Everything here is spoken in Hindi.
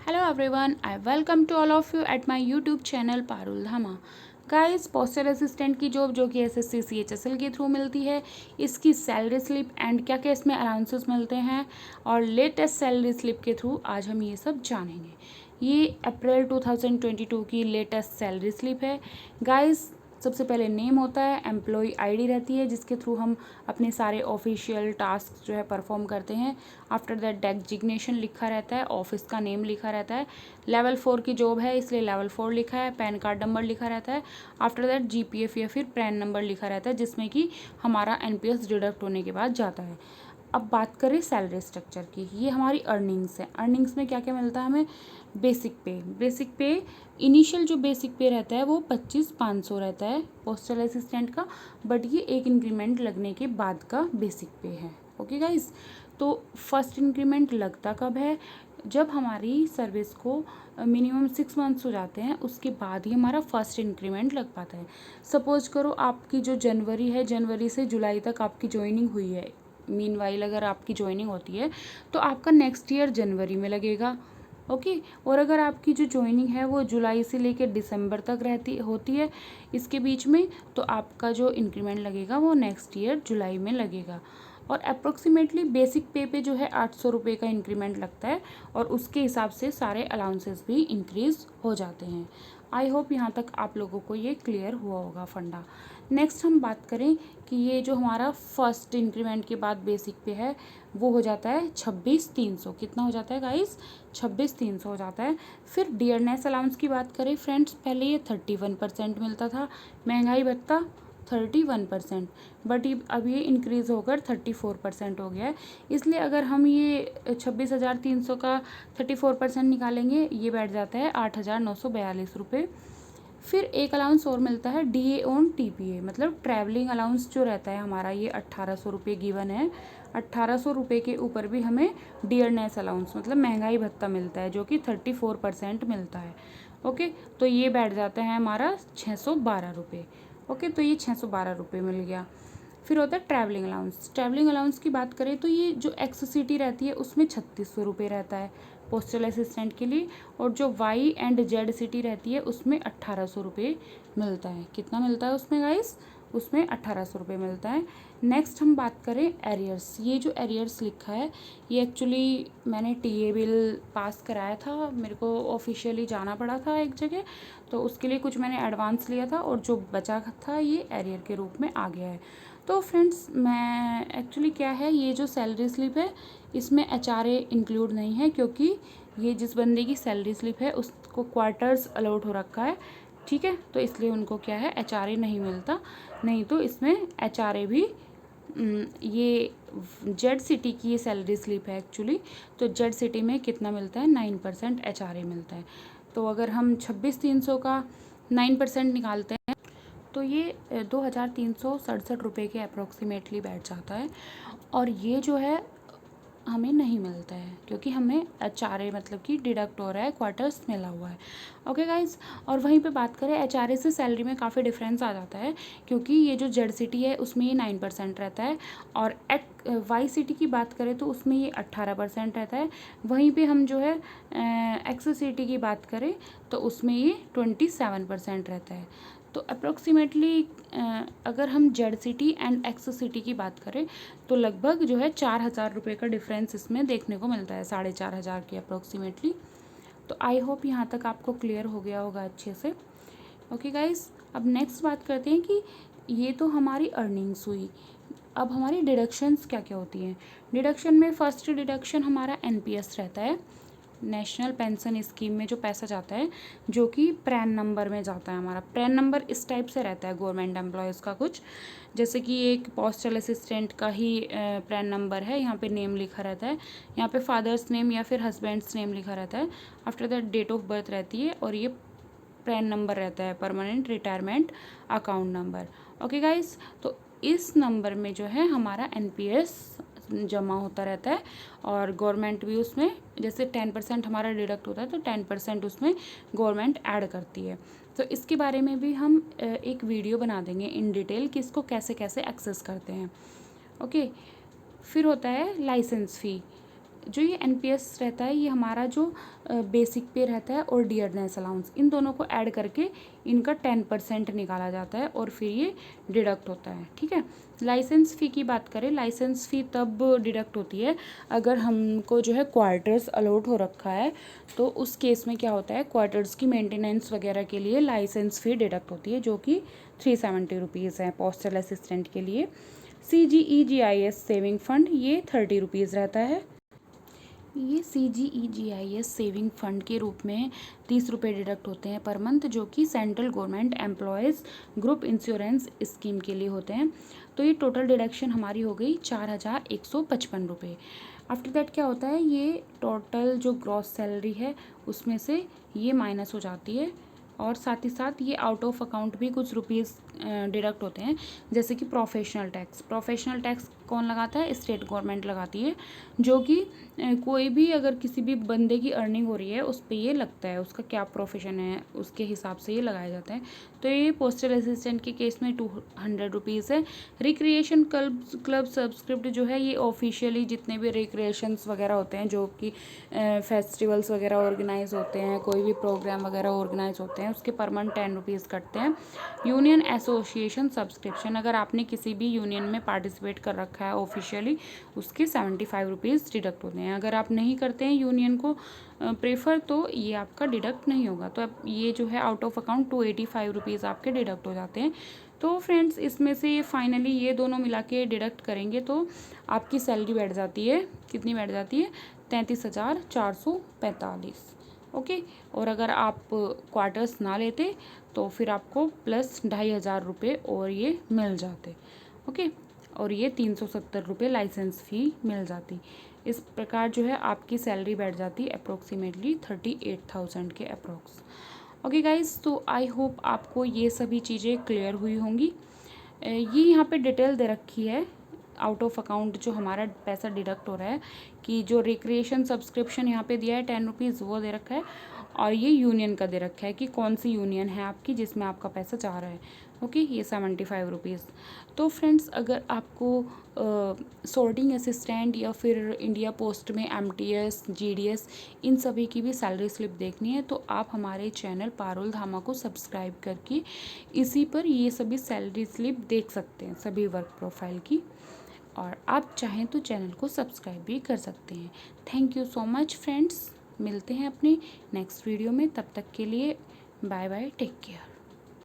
Hello everyone, I welcome to all of you at my YouTube channel Parul धामा। गाइस, पोस्टल असिस्टेंट की जॉब जो कि एसएससी CHSL के थ्रू मिलती है, इसकी सैलरी स्लिप एंड क्या क्या इसमें अलाउंसेस मिलते हैं और लेटेस्ट सैलरी स्लिप के थ्रू आज हम ये सब जानेंगे। ये अप्रैल 2022 की लेटेस्ट सैलरी स्लिप है। गाइस, सबसे पहले नेम होता है, एम्प्लॉय आईडी रहती है जिसके थ्रू हम अपने सारे ऑफिशियल टास्क जो है परफॉर्म करते हैं। आफ्टर दैट डेजिग्नेशन लिखा रहता है, ऑफिस का नेम लिखा रहता है। लेवल 4 की जॉब है इसलिए लेवल 4 लिखा है। पैन कार्ड नंबर लिखा रहता है। आफ्टर दैट जीपीएफ या फिर पैन नंबर लिखा रहता है जिसमें कि हमारा एनपीएस डिडक्ट होने के बाद जाता है। अब बात करें सैलरी स्ट्रक्चर की, ये हमारी अर्निंग्स है। अर्निंग्स में क्या क्या मिलता है हमें? बेसिक पे इनिशियल जो बेसिक पे रहता है वो 25,500 रहता है पोस्टल असिस्टेंट का, बट ये एक इंक्रीमेंट लगने के बाद का बेसिक पे है। ओके गाइस, तो फर्स्ट इंक्रीमेंट लगता कब है? जब हमारी सर्विस को मिनिमम 6 मंथ्स हो जाते हैं उसके बाद ही हमारा फर्स्ट इंक्रीमेंट लग पाता है। सपोज करो आपकी जो जनवरी है, जनवरी से जुलाई तक आपकी ज्वाइनिंग हुई है। मीनवाइल अगर आपकी ज्वाइनिंग होती है तो आपका नेक्स्ट ईयर जनवरी में लगेगा। ओके, और अगर आपकी जो ज्वाइनिंग है वो जुलाई से लेकर दिसंबर तक होती है इसके बीच में, तो आपका जो इंक्रीमेंट लगेगा वो नेक्स्ट ईयर जुलाई में लगेगा। और अप्रोक्सीमेटली बेसिक पे जो है 800 रुपये का इंक्रीमेंट लगता है और उसके हिसाब से सारे अलाउंसेस भी इंक्रीज़ हो जाते हैं। आई होप यहाँ तक आप लोगों को ये क्लियर हुआ होगा फंडा। नेक्स्ट हम बात करें कि ये जो हमारा फर्स्ट इंक्रीमेंट के बाद बेसिक पे है वो हो जाता है 26,300। कितना हो जाता है गाइस? 26,300 हो जाता है। फिर डियरनेस अलाउंस की बात करें फ्रेंड्स, पहले ये 31% मिलता था, महंगाई भत्ता 31%, बट अब ये इंक्रीज़ होकर 34% हो गया है। इसलिए अगर हम ये 26,300 का 34% निकालेंगे ये बैठ जाता है 8,942 रुपये। फिर एक अलाउंस और मिलता है DA ऑन TPA, मतलब ट्रैवलिंग अलाउंस जो रहता है हमारा, ये 1,800 रुपये गिवन है। 1,800 रुपये के ऊपर भी हमें डियरनेस अलाउंस मतलब महंगाई भत्ता मिलता है जो कि 34% मिलता है। ओके, तो ये बैठ जाता है हमारा 612 रुपये। ओके, तो ये 612 रुपये मिल गया। फिर होता है ट्रैवलिंग अलाउंस। ट्रैवलिंग अलाउंस की बात करें तो ये जो एक्स सिटी रहती है उसमें 3,600 रुपये रहता है पोस्टल असिस्टेंट के लिए, और जो वाई एंड जेड सिटी रहती है उसमें 1,800 रुपये मिलता है। कितना मिलता है उसमें गाइस? उसमें 1,800 रुपये मिलता है। नेक्स्ट हम बात करें एरियर्स। ये जो एरियर्स लिखा है ये एक्चुअली मैंने टीए बिल पास कराया था, मेरे को ऑफिशियली जाना पड़ा था एक जगह, तो उसके लिए कुछ मैंने एडवांस लिया था और जो बचा था ये एरियर के रूप में आ गया है। तो फ्रेंड्स, मैं एक्चुअली क्या है, ये जो सैलरी स्लिप है इसमें HRA इंक्लूड नहीं है क्योंकि ये जिस बंदे की सैलरी स्लिप है उसको क्वार्टर्स अलॉट हो रखा है, ठीक है, तो इसलिए उनको क्या है HRA नहीं मिलता। नहीं तो इसमें HRA भी ये जेड सिटी की ये सैलरी स्लिप है एक्चुअली, तो जेड सिटी में कितना मिलता है? 9% HRA मिलता है। तो अगर हम 26,300 का 9% निकालते हैं तो ये 2,367 रुपये के अप्रोक्सीमेटली बैठ जाता है। और ये जो है हमें नहीं मिलता है क्योंकि हमें HRA मतलब कि डिडक्ट हो रहा है, क्वार्टर्स मिला हुआ है। ओके गाइज, और वहीं पे बात करें HRA से सैलरी में काफ़ी डिफरेंस आ जाता है क्योंकि ये जो जेड सिटी है उसमें ये 9% रहता है, और वाई सिटी की बात करें तो उसमें ये 18% रहता है। वहीं पे हम जो है एक्स सिटी की बात करें तो उसमें ये 27% रहता है। तो अप्रोक्सीमेटली अगर हम Z city and x city की बात करें तो लगभग जो है 4,000 रुपये का डिफरेंस इसमें देखने को मिलता है, 4,500 के अप्रोक्सीमेटली। तो आई होप यहाँ तक आपको क्लियर हो गया होगा अच्छे से। ओके गाइस, अब नेक्स्ट बात करते हैं कि ये तो हमारी अर्निंग्स हुई। अब हमारी डिडक्शंस क्या क्या होती हैं? डिडक्शन में फर्स्ट डिडक्शन हमारा NPS रहता है, नेशनल पेंशन स्कीम में जो पैसा जाता है, जो कि प्रैन नंबर में जाता है। हमारा प्रैन नंबर इस टाइप से रहता है गवर्नमेंट एम्प्लॉयज़ का कुछ, जैसे कि एक पोस्टल असिस्टेंट का ही प्रैन नंबर है, यहाँ पे नेम लिखा रहता है, यहाँ पे फादर्स नेम या फिर हस्बैंड्स नेम लिखा रहता है, after that date of birth रहती है, और ये प्रैन नंबर रहता है, permanent retirement account number. Okay guys, तो इस नंबर में जो है हमारा NPS जमा होता रहता है, और गवर्नमेंट भी उसमें जैसे 10% हमारा डिडक्ट होता है तो 10% उसमें गवर्नमेंट ऐड करती है। तो इसके बारे में भी हम एक वीडियो बना देंगे इन डिटेल कि इसको कैसे कैसे एक्सेस करते हैं। ओके, फिर होता है लाइसेंस फ़ी। जो ये एनपीएस रहता है ये हमारा जो बेसिक पे रहता है और डियरनेस अलाउंस, इन दोनों को ऐड करके इनका 10% निकाला जाता है और फिर ये डिडक्ट होता है। ठीक है, लाइसेंस फ़ी की बात करें, लाइसेंस फ़ी तब डिडक्ट होती है अगर हमको जो है क्वार्टर्स अलॉट हो रखा है, तो उस केस में क्या होता है, क्वार्टर्स की मेंटेनेंस वगैरह के लिए लाइसेंस फ़ी डिडक्ट होती है, जो कि 370 रुपीज़ है पोस्टल असिस्टेंट के लिए। CGEGIS सेविंग फंड ये 30 रुपीज़ रहता है। ये CGEGIS सेविंग फंड के रूप में 30 रुपये डिडक्ट होते हैं पर मंथ, जो कि central government employees group insurance scheme के लिए होते हैं। तो ये टोटल डिडक्शन हमारी हो गई 4155 रुपये। आफ्टर दैट क्या होता है, ये टोटल जो ग्रॉस सैलरी है उसमें से ये माइनस हो जाती है, और साथ ही साथ ये आउट ऑफ अकाउंट भी कुछ रुपीज़ डिडक्ट होते हैं, जैसे कि प्रोफेशनल टैक्स। प्रोफेशनल टैक्स कौन लगाता है, स्टेट गवर्नमेंट लगाती है, जो कि कोई भी अगर किसी भी बंदे की अर्निंग हो रही है उस पर ये लगता है, उसका क्या प्रोफेशन है उसके हिसाब से ये लगाया जाता है। तो ये पोस्टल असिस्टेंट के केस में 200 रुपीज़ है। रिक्रिएशन क्लब सब्सक्रिप्ट जो है, ये ऑफिशियली जितने भी रिक्रिएशंस वगैरह होते हैं, जो कि फेस्टिवल्स वगैरह ऑर्गेनाइज होते हैं, कोई भी प्रोग्राम वगैरह ऑर्गेनाइज होते हैं, उसके पर मंथ 10 रुपीज़ कटते हैं। यूनियन एसोसिएशन सब्सक्रिप्शन, अगर आपने किसी भी यूनियन में पार्टिसिपेट कर रखा है ऑफिशियली, उसके 75 रुपीज़ डिडक्ट होते हैं। अगर आप नहीं करते हैं यूनियन को प्रेफर, तो ये आपका डिडक्ट नहीं होगा। तो अब ये जो है आउट ऑफ अकाउंट 285 रुपीज़ आपके डिडक्ट हो जाते हैं। तो फ्रेंड्स, इसमें से ये फाइनली ये दोनों मिला के डिडक्ट करेंगे तो आपकी सैलरी बैठ जाती है, कितनी बैठ जाती है, 33,445। ओके, और अगर आप क्वार्टर्स ना लेते तो फिर आपको प्लस 2,500 रुपये और ये मिल जाते। ओके, और ये 370 रुपये लाइसेंस फ़ी मिल जाती। इस प्रकार जो है आपकी सैलरी बैठ जाती अप्रोक्सीमेटली 38,000 के अप्रोक्स। ओके गाइज, तो आई होप आपको ये सभी चीज़ें क्लियर हुई होंगी। ये यहाँ पे डिटेल दे रखी है आउट ऑफ अकाउंट जो हमारा पैसा डिडक्ट हो रहा है, कि जो रिक्रिएशन सब्सक्रिप्शन यहाँ पे दिया है 10 रुपीज़ वो दे रखा है, और ये यूनियन का दे रखा है कि कौन सी यूनियन है आपकी जिसमें आपका पैसा जा रहा है। ओके, ये 75 रुपीज़। तो फ्रेंड्स, अगर आपको सॉर्टिंग असिस्टेंट या फिर इंडिया पोस्ट में MTS GDS इन सभी की भी सैलरी स्लिप देखनी है, तो आप हमारे चैनल पारुल धामा को सब्सक्राइब करके इसी पर ये सभी सैलरी स्लिप देख सकते हैं, सभी वर्क प्रोफाइल की। और आप चाहें तो चैनल को सब्सक्राइब भी कर सकते हैं। Thank you so much friends, मिलते हैं अपने नेक्स्ट वीडियो में, तब तक के लिए बाय बाय, टेक केयर।